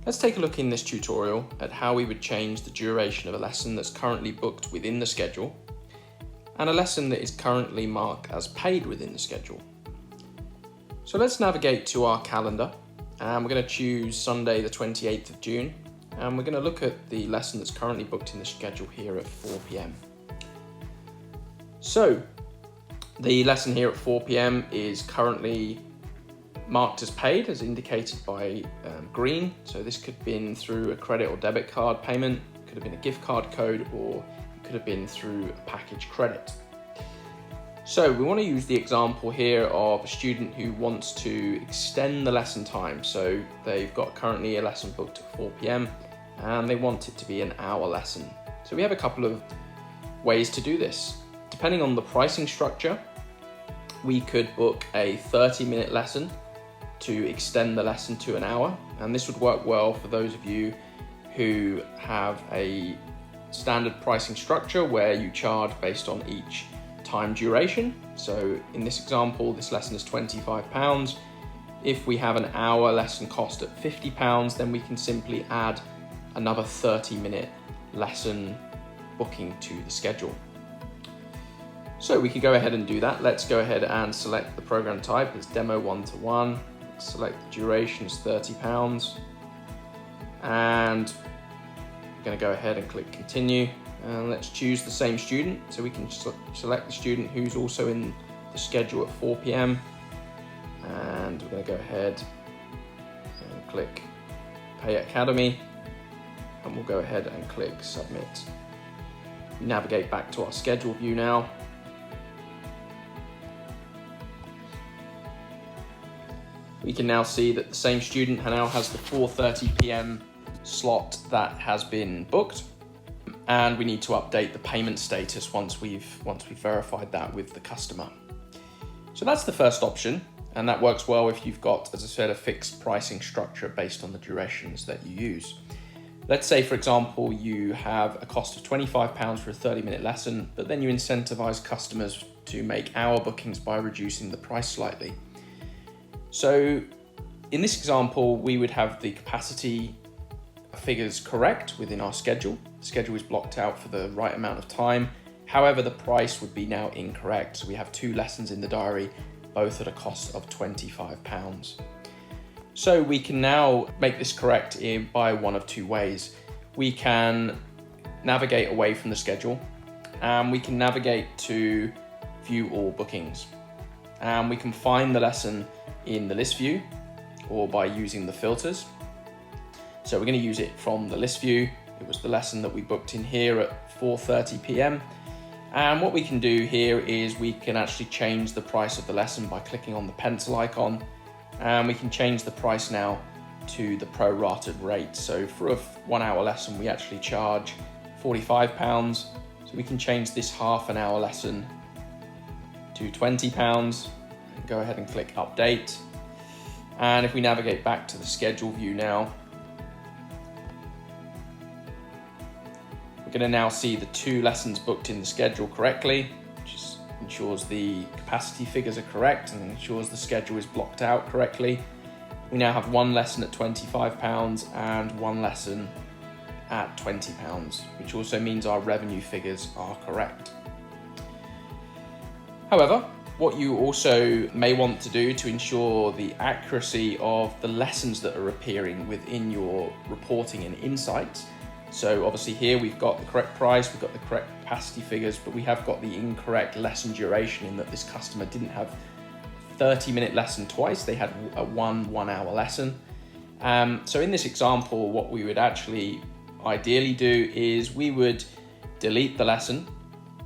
Let's take a look in this tutorial at how we would change the duration of a lesson that's currently booked within the schedule and a lesson that is currently marked as paid within the schedule. So let's navigate to our calendar and we're going to choose Sunday the 28th of June and we're going to look at the lesson that's currently booked in the schedule here at 4 p.m. So the lesson here at 4 p.m. is currently marked as paid, as indicated by green. So this could have been through a credit or debit card payment, could have been a gift card code, or it could have been through a package credit. So we want to use the example here of a student who wants to extend the lesson time. So they've got currently a lesson booked at 4 p.m. and they want it to be an hour lesson. So we have a couple of ways to do this. Depending on the pricing structure, we could book a 30-minute lesson to extend the lesson to an hour. And this would work well for those of you who have a standard pricing structure where you charge based on each time duration. So in this example, this lesson is £25. If we have an hour lesson cost at £50, then we can simply add another 30-minute lesson booking to the schedule. So we can go ahead and do that. Let's go ahead and select the program type as Demo 1-to-1. Select the duration as £30. And we're going to go ahead and click Continue. And let's choose the same student. So we can select the student who's also in the schedule at 4 p.m. And we're going to go ahead and click Pay Academy. And we'll go ahead and click Submit. We navigate back to our schedule view now. We can now see that the same student now has the 4:30 p.m. slot that has been booked. And we need to update the payment status once we've verified that with the customer. So that's the first option, and that works well if you've got, as I said, a fixed pricing structure based on the durations that you use. Let's say, for example, you have a cost of £25 for a 30-minute lesson, but then you incentivize customers to make hour bookings by reducing the price slightly. So in this example, we would have the capacity figures correct within our schedule. The schedule is blocked out for the right amount of time. However, the price would be now incorrect. So we have two lessons in the diary, both at a cost of £25. So we can now make this correct by one of two ways. We can navigate away from the schedule and we can navigate to view all bookings. And we can find the lesson in the list view or by using the filters. So we're going to use it from the list view. It was the lesson that we booked in here at 4:30 p.m. And what we can do here is we can actually change the price of the lesson by clicking on the pencil icon. And we can change the price now to the prorated rate. So for a 1 hour lesson, we actually charge £45. So we can change this half an hour lesson to £20. Go ahead and click Update. And if we navigate back to the schedule view now, we're going to now see the two lessons booked in the schedule correctly, which ensures the capacity figures are correct and ensures the schedule is blocked out correctly. We now have one lesson at £25 and one lesson at £20, which also means our revenue figures are correct. However, what you also may want to do to ensure the accuracy of the lessons that are appearing within your reporting and insights. So obviously here we've got the correct price, we've got the correct capacity figures, but we have got the incorrect lesson duration in that this customer didn't have 30-minute lesson twice, they had a 1 hour lesson. So in this example, what we would actually ideally do is we would delete the lesson.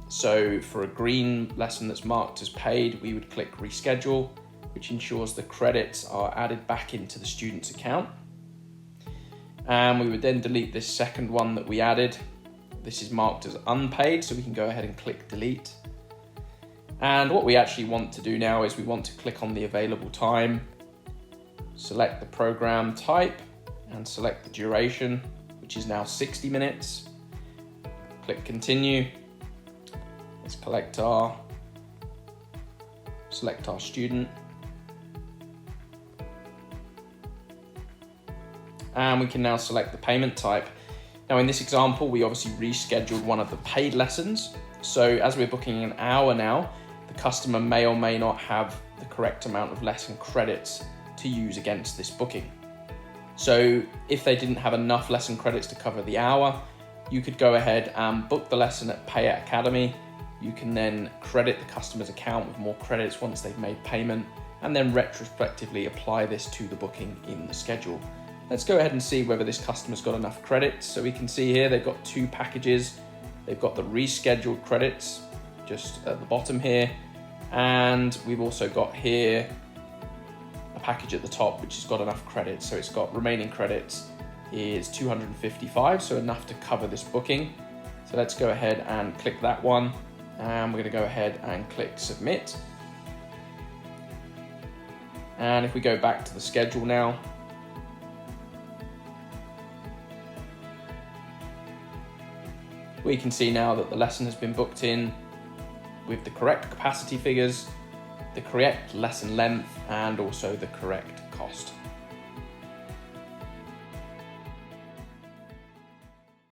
So for a green lesson that's marked as paid, we would click Reschedule, which ensures the credits are added back into the student's account. And we would then delete this second one that we added. This is marked as unpaid, so we can go ahead and click Delete. And what we actually want to do now is we want to click on the available time, select the program type, and select the duration, which is now 60 minutes. Click Continue. Let's select our student. and we can now select the payment type. Now in this example, we obviously rescheduled one of the paid lessons. So as we're booking an hour now, the customer may or may not have the correct amount of lesson credits to use against this booking. So if they didn't have enough lesson credits to cover the hour, you could go ahead and book the lesson at Pay at Academy. You can then credit the customer's account with more credits once they've made payment, and then retrospectively apply this to the booking in the schedule. Let's go ahead and see whether this customer's got enough credits. So we can see here they've got 2 packages. They've got the rescheduled credits just at the bottom here, and we've also got here a package at the top which has got enough credits. So it's got remaining credits is 255, so enough to cover this booking. So let's go ahead and click that one, and we're going to go ahead and click submit. And if we go back to the schedule now, we can see now that the lesson has been booked in with the correct capacity figures, the correct lesson length, and also the correct cost.